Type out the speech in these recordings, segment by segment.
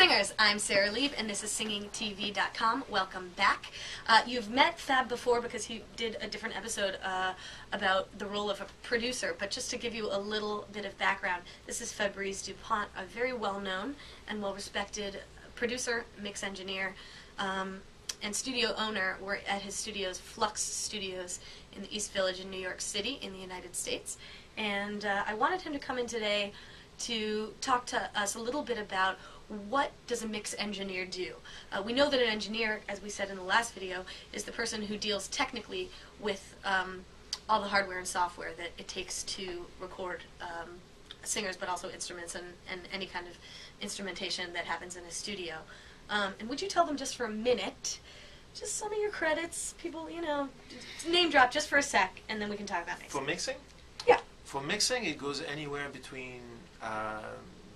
Singers, I'm Sarah Lieb, and this is SingingTV.com. Welcome back. You've met Fab before because he did a different episode about the role of a producer, but just to give you a little bit of background, this is Fabrice Dupont, a very well-known and well-respected producer, mix engineer, and studio owner. We're at his studios, Flux Studios, in the East Village in New York City in the United States. And I wanted him to come in today to talk to us a little bit about what does a mix engineer do. We know that an engineer, as we said in the last video, is the person who deals technically with all the hardware and software that it takes to record singers, but also instruments and any kind of instrumentation that happens in a studio. And would you tell them just for a minute, just some of your credits, people, you know, name drop just for a sec, and then we can talk about mixing. For mixing? Yeah. For mixing, it goes anywhere between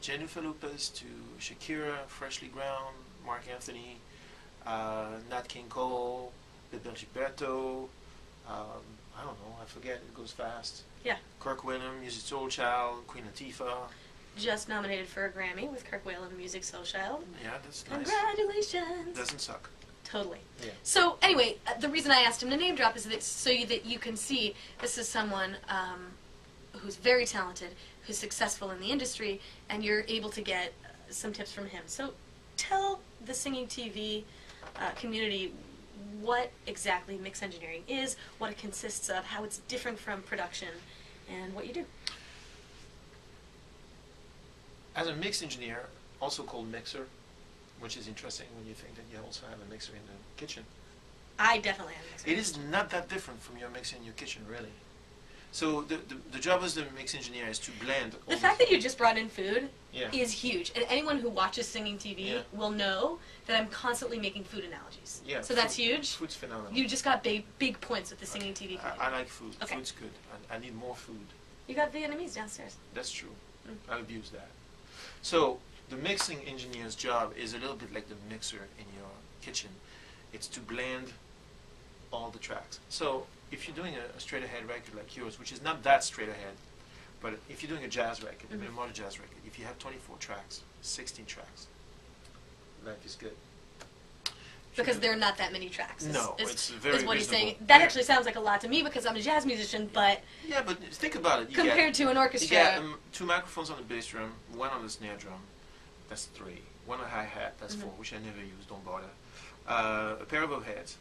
Jennifer Lopez to Shakira, Freshly Ground, Mark Anthony, Nat King Cole, Bebe Gilberto, I don't know, I forget, it goes fast. Yeah. Kirk Whalum, Music Soul Child, Queen Latifah. Just nominated for a Grammy with Kirk Whalum, Music Soul Child. Yeah, that's nice. Congratulations. Doesn't suck. Totally. Yeah. So anyway, the reason I asked him to name drop is that that you can see this is someone who's very talented, who's successful in the industry, and you're able to get some tips from him. So tell the Singing TV community what exactly mix engineering is, what it consists of, how it's different from production, and what you do. As a mix engineer, also called mixer, which is interesting when you think that you also have a mixer in the kitchen. I definitely have a mixer. It is not that different from your mixer in your kitchen, really. So the job as the mix engineer is to blend. The fact that you just brought in food yeah. is huge. And anyone who watches Singing TV yeah. will know that I'm constantly making food analogies. Yeah, so that's huge. Food's phenomenal. You just got big points with the Singing TV community. I like food. Okay. Food's good. I need more food. You got Vietnamese downstairs. That's true. I'll abuse that. So the mixing engineer's job is a little bit like the mixer in your kitchen. It's to blend all the tracks. So if you're doing a straight ahead record like yours, which is not that straight ahead, but if you're doing a jazz record, a modern jazz record, if you have 24 tracks, 16 tracks, life is good. Because there are not that many tracks. It's very is what he's saying. reasonable. That actually sounds like a lot to me because I'm a jazz musician, but yeah, but think about it. Compared to an orchestra, you get 2 microphones on the bass drum, 1 on the snare drum, that's 3. 1 on the hi-hat, that's 4, which I never use, don't bother. A pair of overheads,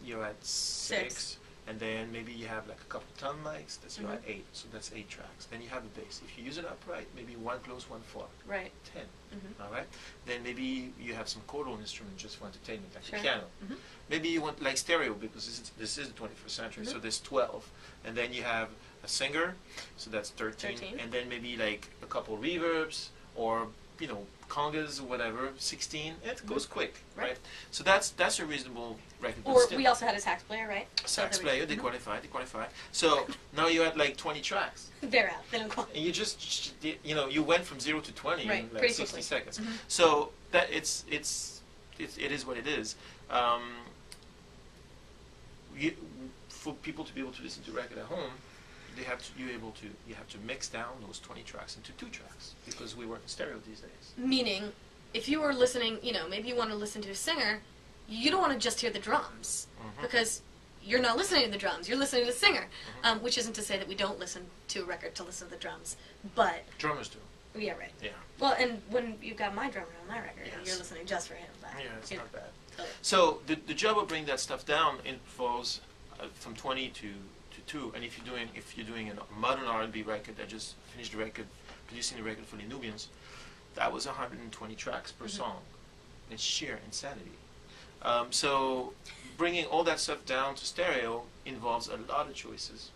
you're at 6. And then maybe you have like a couple of ton mics, that's you're at 8, so that's 8 tracks. Then you have a bass. If you use it upright, maybe 1 close, 1 flat. Right. 10. All right. Then maybe you have some chordal instrument just for entertainment, like Sure. a piano. Maybe you want like stereo because this is the 21st century, so there's 12. And then you have a singer, so that's 13. And then maybe like a couple reverbs or congas or whatever, 16. It goes quick, right? So that's a reasonable record. Or we also had a sax player, right? Sax player, they qualify. So now you had like 20 tracks. They're out. They don't qualify. And you just, you went from 0 to 20 in like pretty 60 quickly. seconds. So that it is what it is. For people to be able to listen to a record at home, you have to mix down those 20 tracks into 2 tracks because we work in stereo these days. Meaning, if you were listening, maybe you want to listen to a singer, you don't want to just hear the drums because you're not listening to the drums, you're listening to the singer. Which isn't to say that we don't listen to a record to listen to the drums, but drummers do. Yeah, right. Yeah. Well, and when you've got my drummer on my record, you're listening just for him. Yeah, it's not bad. Totally. So the job of bringing that stuff down involves from 20 to 2, and if you're doing a modern R&B record that just finished producing the record for the Nubians, that was 120 tracks per song. It's sheer insanity. So bringing all that stuff down to stereo involves a lot of choices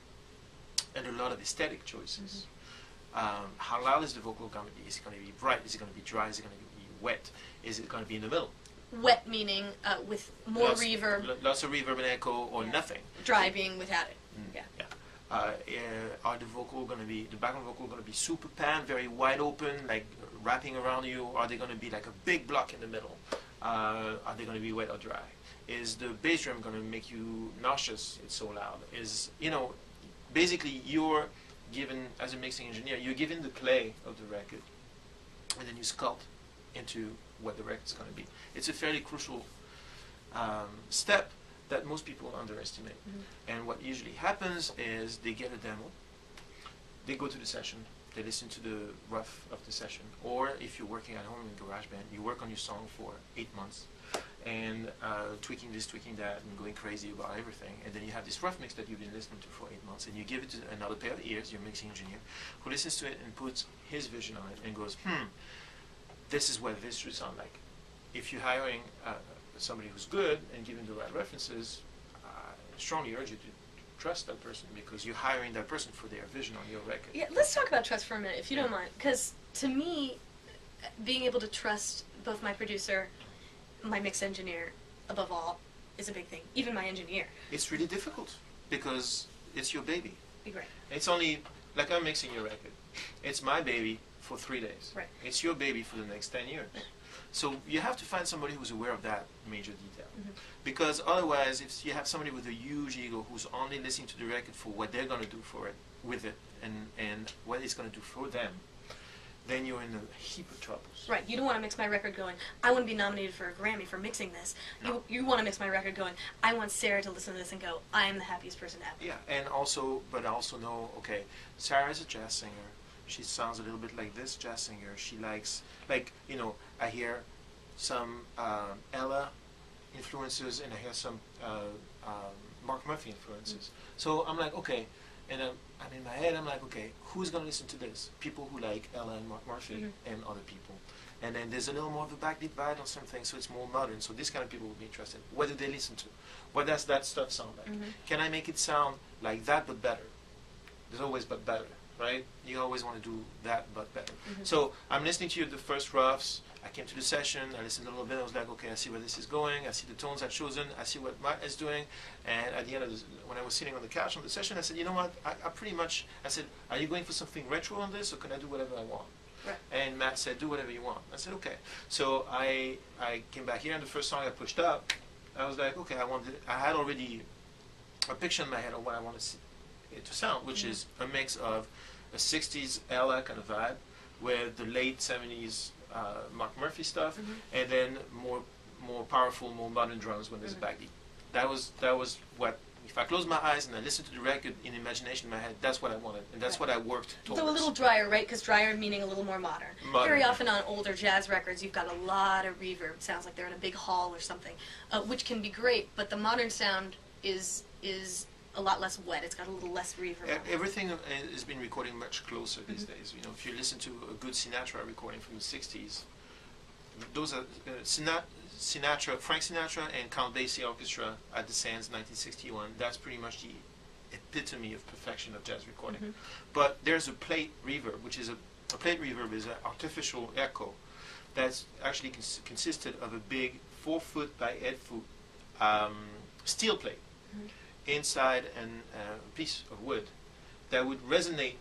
and a lot of aesthetic choices. How loud is the vocal going to be? Is it going to be bright? Is it going to be dry? Is it going to be wet? Is it going to be in the middle? Wet meaning with more reverb. Lots of reverb and echo, or nothing. Dry being without it. Yeah. Are the background vocal going to be super pan, very wide open, like wrapping around you? Are they going to be like a big block in the middle? Are they going to be wet or dry? Is the bass drum going to make you nauseous? It's so loud. Basically you're given, as a mixing engineer, you're given the clay of the record, and then you sculpt into what the record's going to be. It's a fairly crucial step that most people underestimate. And what usually happens is they get a demo, they go to the session, they listen to the rough of the session, or if you're working at home in GarageBand, you work on your song for 8 months, and tweaking this, tweaking that, and going crazy about everything, and then you have this rough mix that you've been listening to for 8 months, and you give it to another pair of ears, your mixing engineer, who listens to it and puts his vision on it and goes, this is what this should sound like. If you're hiring somebody who's good and giving the right references, I strongly urge you to trust that person, because you're hiring that person for their vision on your record. Yeah, let's talk about trust for a minute, if you don't mind, because to me, being able to trust both my producer, my mix engineer, above all, is a big thing. Even my engineer. It's really difficult because it's your baby. Right. It's only like I'm mixing your record. It's my baby for 3 days. Right. It's your baby for the next 10 years. Yeah. So you have to find somebody who's aware of that major detail. Because otherwise, if you have somebody with a huge ego who's only listening to the record for what they're going to do for it, with it, and what it's going to do for them, then you're in a heap of troubles. Right. You don't want to mix my record going, I want to be nominated for a Grammy for mixing this. No. You want to mix my record going, I want Sarah to listen to this and go, I am the happiest person ever. Yeah, and also, but I also know, okay, Sarah is a jazz singer. She sounds a little bit like this jazz singer. She likes, like, you know, I hear some Ella influences, and I hear some Mark Murphy influences. So I'm like, okay, and I'm in my head, I'm like, okay, who's going to listen to this? People who like Ella and Mark Murphy and other people. And then there's a little more of a backbeat vibe on some things, so it's more modern. So these kind of people would be interested. What do they listen to? What does that stuff sound like? Can I make it sound like that but better? There's always but better, right? You always want to do that but better. So I'm listening to you the first roughs. I came to the session, I listened a little bit, I was like, okay, I see where this is going, I see the tones I've chosen, I see what Matt is doing, and at the end of this, when I was sitting on the couch on the session, I said, you know what, I pretty much, I said, are you going for something retro on this, or can I do whatever I want? Right. And Matt said, do whatever you want. I said, okay. So I came back here, and the first song I pushed up, I was like, okay, I had already a picture in my head of what I wanted it to sound, which is a mix of a 60s Ella kind of vibe with the late 70s Mark Murphy stuff, and then more powerful, more modern drums when there's a backbeat. That was what, if I close my eyes and I listen to the record in imagination in my head, that's what I wanted, and that's what I worked towards. So a little drier, right? Because drier meaning a little more modern. Very often on older jazz records, you've got a lot of reverb. It sounds like they're in a big hall or something, which can be great, but the modern sound is a lot less wet. It's got a little less reverb. Everything has been recording much closer these days. You know, if you listen to a good Sinatra recording from the 60s, those are Frank Sinatra and Count Basie Orchestra at the Sands 1961. That's pretty much the epitome of perfection of jazz recording. But there's a plate reverb, which is a plate reverb is an artificial echo that's actually consisted of a big 4 foot by 8 foot steel plate inside a piece of wood that would resonate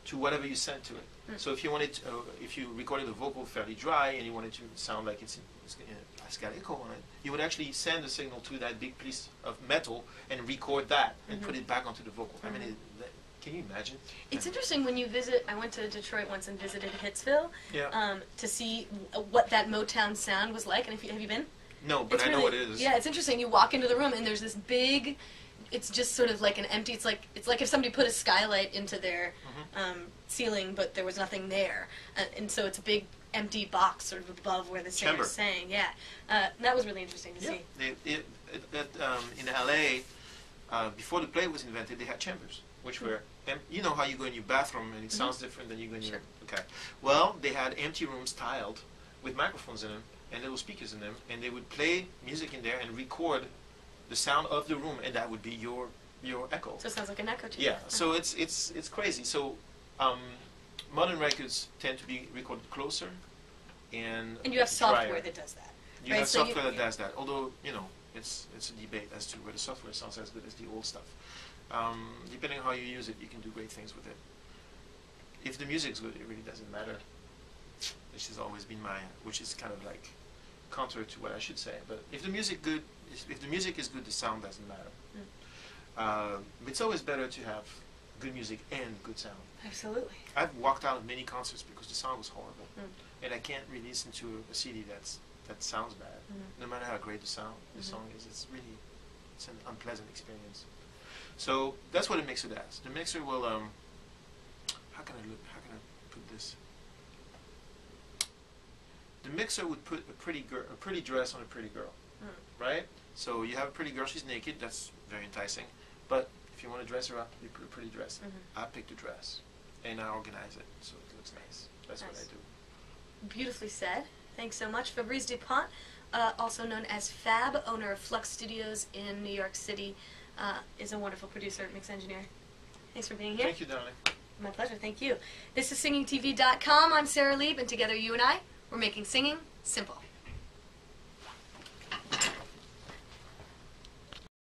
to whatever you sent to it. So if you wanted if you recorded the vocal fairly dry and you wanted to sound like it's got echo on it, you would actually send a signal to that big piece of metal and record that and put it back onto the vocal. I mean, can you imagine? It's interesting when you visit. I went to Detroit once and visited Hitsville Yeah. To see what that Motown sound was like. And have you been? No, but I know what it is. Yeah, it's interesting. You walk into the room and there's this big. It's just sort of like an empty. It's like if somebody put a skylight into their ceiling, but there was nothing there, and so it's a big empty box sort of above where the singer's sang. Yeah, that was really interesting to see. In LA, before the plate was invented, they had chambers, which were you know how you go in your bathroom and it sounds different than you go in your okay. Well, they had empty rooms tiled with microphones in them and little speakers in them, and they would play music in there and record the sound of the room, and that would be your echo. So it sounds like an echo chamber. Yeah. So it's crazy. So modern records tend to be recorded closer, and you have software drier. that does that. You right? have so software that does that. Although it's a debate as to whether software sounds as good as the old stuff. Depending on how you use it, you can do great things with it. If the music's good, it really doesn't matter. This has always been which is kind of like counter to what I should say. But if the music is good, the sound doesn't matter. It's always better to have good music and good sound. Absolutely. I've walked out of many concerts because the sound was horrible, Mm. and I can't really listen to a CD that sounds bad, no matter how great the song is. It's an unpleasant experience. So that's what a mixer does. The mixer will how can I put this? The mixer would put a pretty dress on a pretty girl, right? So you have a pretty girl, she's naked, that's very enticing. But if you want to dress her up, you put a pretty dress. I pick the dress, and I organize it so it looks nice. That's what I do. Beautifully said. Thanks so much. Fabrice Dupont, also known as Fab, owner of Flux Studios in New York City, is a wonderful producer, mix engineer. Thanks for being here. Thank you, darling. My pleasure. Thank you. This is SingingTV.com. I'm Sarah Lieb, and together you and I, we're making singing simple.